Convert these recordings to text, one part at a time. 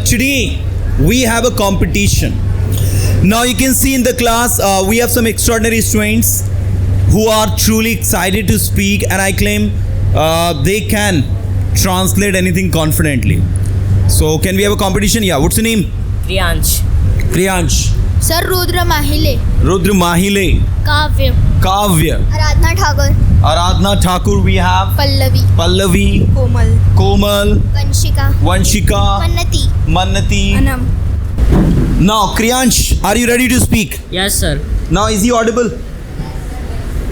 today we have a competition. Now you can see in the class we have some extraordinary students who are truly excited to speak, and I claim they can translate anything confidently. So can we have a competition? Yeah, what's your name? Priyansh. Priyansh. Sir Rudra Mahile. Rudra Mahile. Kavya. Kavya. Aradhana Thakur. Aradhana Thakur we have. Pallavi. Pallavi. Komal. Komal. Vanshika. Vanshika. Mannati. Mannati. Anam. Now Kriyansh, are you ready to speak? Yes, sir. Now is he audible?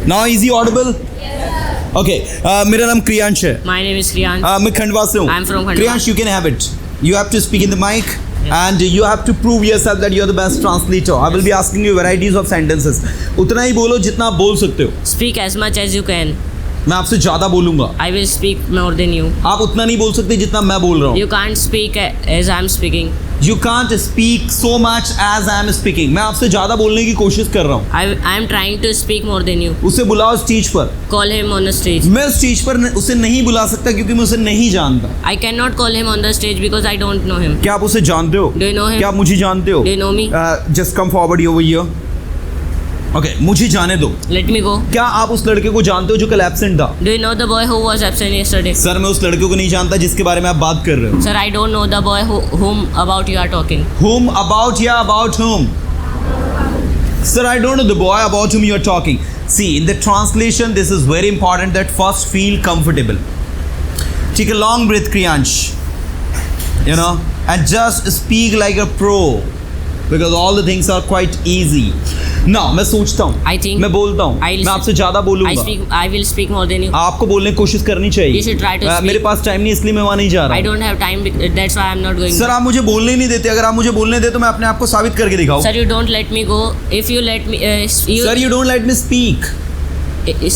Now is he audible? Okay, मेरा नाम क्रियांश है. My name is Priyansh. मैं खंडवा से हूँ. I'm from Khandwa. Kriyansh, you can have it. You have to speak in the mic and you have to prove yourself that you are the best translator. I will be asking you varieties of sentences. उतना ही बोलो जितना आप बोल सकते हो. Speak as much as you can. मैं आपसे ज़्यादा बोलूँगा. I will speak more than you. आप उतना नहीं बोल सकते जितना मैं बोल रहा हूँ. You can't speak as I'm speaking. You can't speak so much as I am speaking. मैं आपसे ज़्यादा बोलने की कोशिश कर रहा हूँ. I am trying to speak more than you. उसे बुलाओ स्टेज पर. Call him on the stage. मैं स्टेज पर उसे नहीं बुला सकता क्योंकि मैं उसे नहीं जानता. I cannot call him on the stage because I don't know him. क्या आप उसे जानते हो? Do you know him? क्या आप मुझे जानते हो? Do you know me? Just come forward over here. Okay, मुझे जाने दो. Let me go. क्या आप उस लड़के को जानते हो जो कल एब्सेंट था? Do you know the boy who was absent yesterday? Sir, मैं उस लड़के को नहीं जानता जिसके बारे में आप बात कर रहे हो. Sir, I don't know the boy whom about you are talking. Whom about या about whom? Sir, I don't know the boy about whom you are talking. See, in the translation, this is very important that first feel comfortable. Take a long breath, Kriyansh. You know, and just speak like a pro. Because all the things are quite easy. Now, मैं सोचता हूँ. I think. मैं बोलता हूँ. मैं आपसे ज़्यादा बोलूँगा. I will speak more than you. आपको बोलने की कोशिश करनी चाहिए. You should try to speak. मेरे पास टाइम नहीं इसलिए मैं वहाँ नहीं जा रहा. I don't have time. That's why I'm not going. Sir, आप मुझे बोलने ही नहीं देते. अगर आप मुझे बोलने दे तो मैं अपने आप को साबित करके दिखाऊँ. Sir, you don't let me go. If you let me, Sir, you don't let me speak.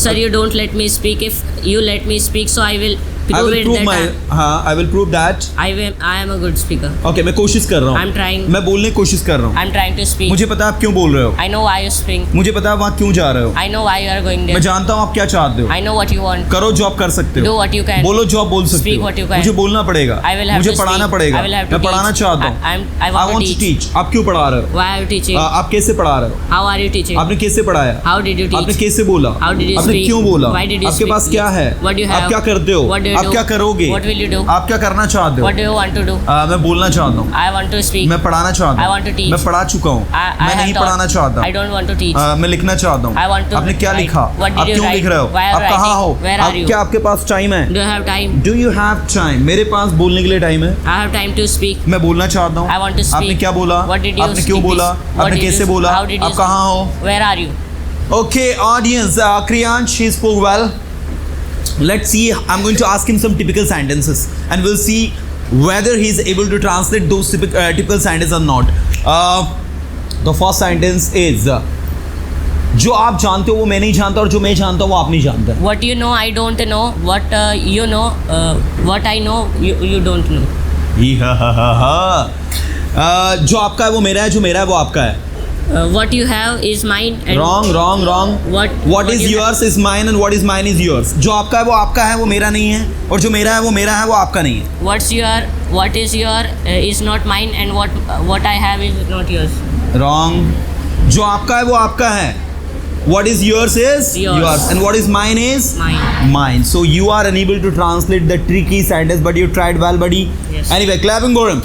Sir, you don't let me speak. If you let me speak, so I will prove it that I will prove that. I am a good speaker. Okay, मैं कोशिश कर रहा हूँ. I'm trying. मैं बोलने की कोशिश कर रहा हूँ. I'm trying to speak. मुझे पता है आप क्यों बोल रहे हो. I know why you speak. मुझे पता है आप वहाँ क्यों जा रहे हो. I know why you are going there. मैं जानता हूँ आप क्या चाहते हो. I know what you want. करो जो आप कर सकते हो. Do what you can. बोलो जो आप बोल सकते Speak हो. what you can. मुझे बोलना पड़ेगा. I will have मुझे to पढ़ाना speak. पड़ेगा. I will have to मैं पढ़ाना teach. चाहता हूँ. I want to teach. आप क्यों पढ़ा रहे हो. Why are you teaching? आप कैसे पढ़ा रहे हो. How are you teaching? आपने कैसे पढ़ाया. How did you teach? आपने कैसे बोला. How did you आपने speak? क्यों बोला. Why did you आपके speak? पास क्या है. What do you have? आप क्या करते हो. What do you आप do? क्या करोगे. What will you do? आप क्या करना चाहते हो. What do you want to do? मैं बोलना चाहता हूँ. I want to speak. मैं पढ़ाना चाहता हूँ. I want to teach. मैं पढ़ा चुका हूँ. I मैं have नहीं taught. पढ़ाना चाहता. I don't want to teach. मैं लिखना चाहता हूँ. I want to आपने क्या write. लिखा. What did आप you क्यों write? लिख रहे हो. Why are आप you कहाँ writing? हो. Where are you? क्या आपके पास टाइम है. Do you have time? Do you have time. मेरे पास बोलने के लिए टाइम है. I have time to speak. मैं बोलना चाहता हूँ. I want to speak. आपने क्या बोला. What did you आपने speak क्यों this? बोला. What आपने did कैसे you- बोला. How did you आप कहाँ हो. Where are you? Okay, audience. Kriyansh, he spoke well. Let's see. I'm going to ask him some typical sentences, and we'll see whether he's able to translate those typical sentences or not. The first sentence is जो आप जानते हो वो मैं नहीं जानता और जो मैं जानता हूँ वो आप नहीं जानते. What you know, I don't know. What you know, what I know, you don't know. जो आपका है वो मेरा है, जो मेरा है वो आपका है. What you have is mine. And Wrong. What is you yours is mine and what is mine is yours. जो आपका है वो आपका है, वो मेरा नहीं है, और जो मेरा है वो मेरा है, वो आपका नहीं है. What is your is not mine, and what I have is not yours. Wrong. जो आपका है वो आपका है. What is yours is Yours. and what is mine is Mine. So you are unable to translate the tricky sentence, but you tried well, buddy. Yes. Anyway, clapping for him.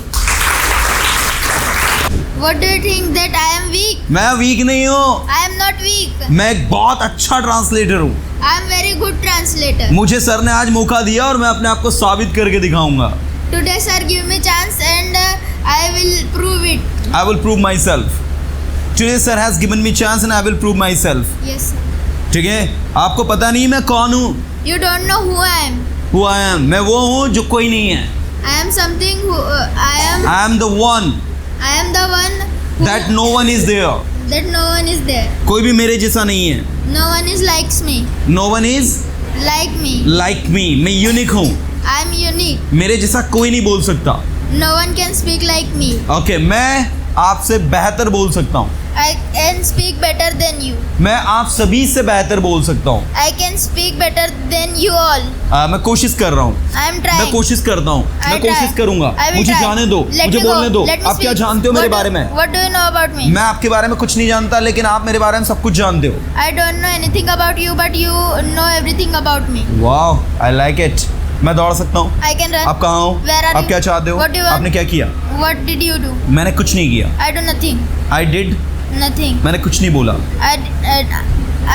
What do you think that I am weak? मैं week नहीं हूँ. I am not weak. मैं एक बहुत अच्छा translator हूँ. I am very good translator. मुझे sir ने आज मौका दिया और मैं अपने आप को साबित करके दिखाऊंगा. Today sir give me chance and I will prove it. I will prove myself. Today sir has given me chance and I will prove myself. Yes sir. ठीक है. आपको पता नहीं मैं कौन हूँ. You don't know who I am. Who I am. मैं वो हूँ जो कोई नहीं है. I am something who I am the one I am the one who, that no one is there. that no one is there. कोई भी मेरे जैसा नहीं है. No one is likes me. No one is Like me. like me. मैं unique हूँ. I am unique. मेरे जैसा कोई नहीं बोल सकता. No one can speak like me. Okay, मैं आपसे बेहतर बोल सकता हूँ. I can speak better than you. मैं आप सभी से बेहतर बोल सकता हूँ. I can speak better than you all. मैं कोशिश कर रहा हूँ. I am trying. मैं कोशिश करता हूँ. I मैं try. कोशिश करूंगा. I will मुझे try. जाने दो. Let मुझे me go. बोलने दो. Let me आप क्या speak. जानते हो मेरे बारे में? What do you know about me? मैं आपके बारे में कुछ नहीं जानता, लेकिन आप मेरे बारे में सब कुछ जानते हो. I don't know anything about you, but you know everything about me. वाह, आई लाइक इट. मैं दौड़ सकता हूँ. I can run. आप कहाँ हो? Where are आप you? क्या चाहते हो? What do you want? आपने क्या किया? What did you do? मैंने कुछ नहीं किया. I do nothing. I did. Nothing. मैंने कुछ नहीं बोला.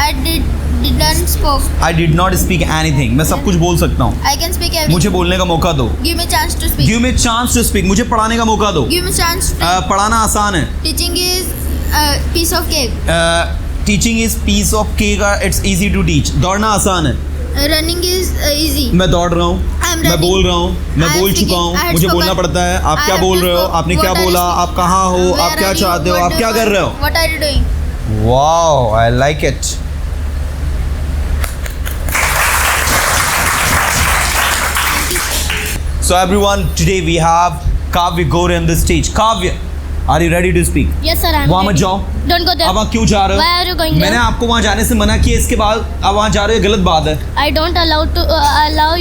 I didn't spoke. I did not speak anything. मैं सब कुछ बोल सकता हूँ. I can speak everything. मुझे बोलने का मौका दो. Give me chance to speak. Give me chance to speak. मुझे पढ़ाने का मौका दो. Give me chance to पढ़ाना आसान है. Teaching is a piece of cake. Teaching is piece of cake. It's easy to teach. दौड़ना आसान है. Running is easy. मैं दौड़ रहा हूँ. I'm मैं running. बोल रहा हूँ. मैं I am बोल speaking. चुका I हूँ. have मुझे spoken. बोलना पड़ता है. आप I क्या have बोल to रहे हो? spoke. आपने What क्या are you बोला? speaking? आप कहाँ हो? Where आप क्या are you? चाहते हो? What आप do क्या you कर रहे want? हो? What are you doing? Wow, I like it. So everyone, today we have Kavya Gore on the stage. Kavya, are you ready to speak? Yes sir, I'm वहाँ मत ready. जाओ. Don't go there. अब आप क्यों जा रहे हो? Why are you going there? मैंने आपको वहाँ जाने से मना किया. इसके बाद आप वहाँ जा रहे हो, गलत बात है. I don't allow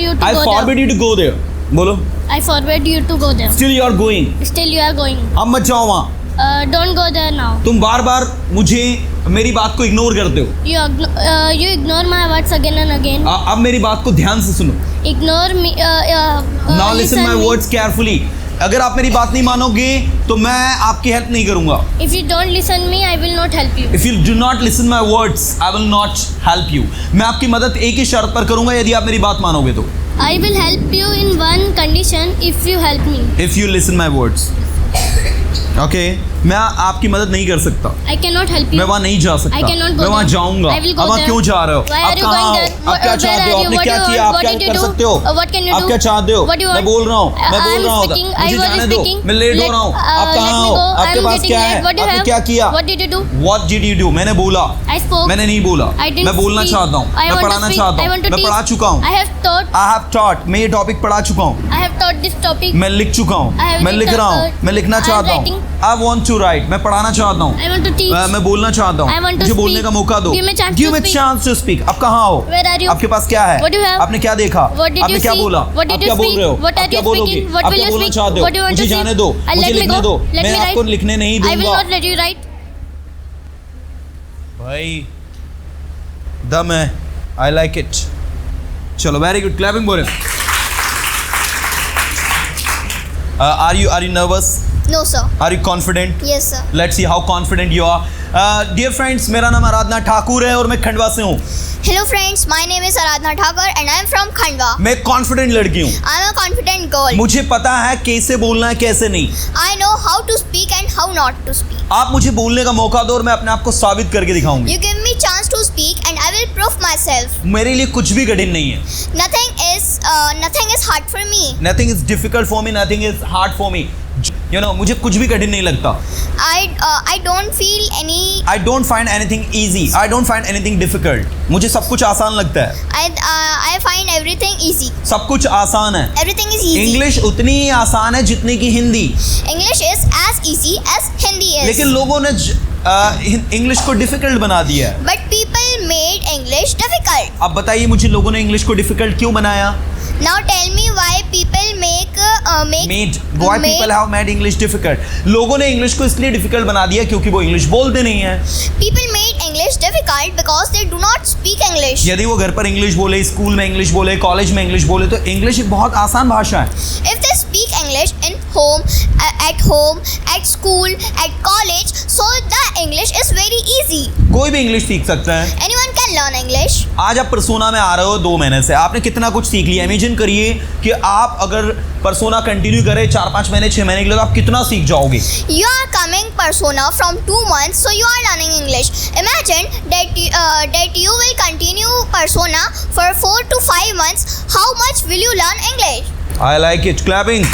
you to I go forbid you to go there. बोलो. there. I forbid you to go there. Still you are going. Still you are going. अब मत जाओ वहाँ. Don't go there now. तुम बार बार मुझे मेरी बात को इग्नोर करते हो. You ignore my words again and again. अब मेरी बात को ध्यान से सुनो. Ignore me. Now listen my me. words carefully. अगर आप मेरी बात नहीं मानोगे तो मैं आपकी हेल्प नहीं करूंगा. If you don't listen me, I will not help you. If you do not listen my words, I will not help you. मैं आपकी मदद एक ही शर्त पर करूंगा, यदि आप मेरी बात मानोगे तो. I will help you in one condition if you help me. If you listen my words. Okay? मैं आपकी मदद नहीं कर सकता. I cannot help you. मैं वहाँ नहीं जा सकता. I cannot go मैं वहाँ there. जाऊंगा. I will go अब आप there. क्यों जा रहे हो? Why आप are you कहाँ going हो? there? आप क्या Where चाहते are हो? you? आपने What क्या do you किया? want? आप क्या What did you कर do? सकते हो? What can you आप do? क्या चाहते हो? What do you मैं want? बोल रहा हूँ. मैं I बोल am रहा हूँ. speaking. I मुझे was जाने दो. speaking. मैं लेट हो रहा हूँ. आप Let कहाँ me हो? go. I आपके am पास getting क्या है? late. What do you आपने have? क्या किया? What did you do? What did you do? मैंने बोला. I spoke. मैंने नहीं बोला. I didn't मैं बोलना speak. चाहता हूँ. I मैं want to पढ़ाना speak. चाहता I हूँ. want to मैं teach. पढ़ा चुका हूँ. I have taught. I have taught. मैं ये टॉपिक पढ़ा चुका हूँ. I have taught this topic. मैं लिख चुका हूँ. I have मैं लिख written, रहा हूँ. मैं लिखना I am चाहता हूँ. writing. I want to write. मैं पढ़ाना चाहता हूँ. I want to teach. मैं बोलना चाहता हूँ. I want to मुझे बोलने speak. का मौका दो. Give me chance Give to me speak. chance to speak. आप कहाँ हो? Where are you? आपके पास क्या है? What do you have? आपने क्या देखा? What did आपने you क्या see? बोला? What did आप you क्या बोल speak? रहे हो? What आप are क्या you बोलोगे? speaking? What आप will क्या you बोलना speak? चाहते हो? What do you want मुझे to जाने speak? दो. Let मुझे me लिखने go. दो. Let मैं me आपको write. लिखने नहीं I will दूंगा. not let you write. भाई दम है. I like it. चलो, very good. Clapping for him. Are you nervous? No, sir. Are you confident? Yes, sir. Let's see how confident you are. Dear friends, मेरा नाम आराधना ठाकुर है और मैं खंडवा से हूँ. Hello, friends. My name is Aradhana Thakur and I am from Khandwa. मैं confident लड़की हूँ. I am a confident girl. मुझे पता है कैसे बोलना है कैसे नहीं. I know how to speak and how not to speak. आप मुझे बोलने का मौका दो और मैं अपने आप को साबित करके दिखाऊंगी. You give me chance to speak and I will prove myself. मेरे लिए कुछ भी कठिन नहीं है. Nothing is hard for me. Nothing is difficult for me. Nothing is hard for me. You know, मुझे कुछ भी कठिन नहीं लगता. I don't feel any. I don't find anything easy. I don't find anything difficult. मुझे सब कुछ आसान लगता है. I find everything easy. सब कुछ आसान है. Everything is easy. इंग्लिश उतनी ही आसान है जितनी की Hindi. English is as easy as Hindi is. लेकिन लोगों ने इंग्लिश को डिफिकल्ट बना दिया है. But people made English difficult. अब बताइए मुझे लोगों ने इंग्लिश को डिफिकल्ट क्यों बनाया? Now tell me why people people have made English difficult. लोगों ने इंग्लिश को इसलिए डिफिकल्ट बना दिया क्योंकि वो इंग्लिश बोलते नहीं है. People made English difficult because they do not speak English. यदि वो घर पर इंग्लिश बोले, स्कूल में इंग्लिश बोले, कॉलेज में इंग्लिश बोले तो इंग्लिश एक बहुत आसान भाषा है. If they speak English in home, at school, at college, so the English is very easy. कोई भी इंग्लिश सीख सकता है. Anyone can learn English. आज आप परसोना में आ रहे हो 2 महीने से, आपने कितना कुछ सीख लिया. इमेजिन करिए कि आप अगर परसोना कंटिन्यू करें 4-5 महीने 6 महीने के लिए तो आप कितना सीख जाओगे. You are coming persona from 2 months, so you are learning English. Imagine that you will continue persona for 4 to 5 months. How much will you learn English? I like it. Clapping.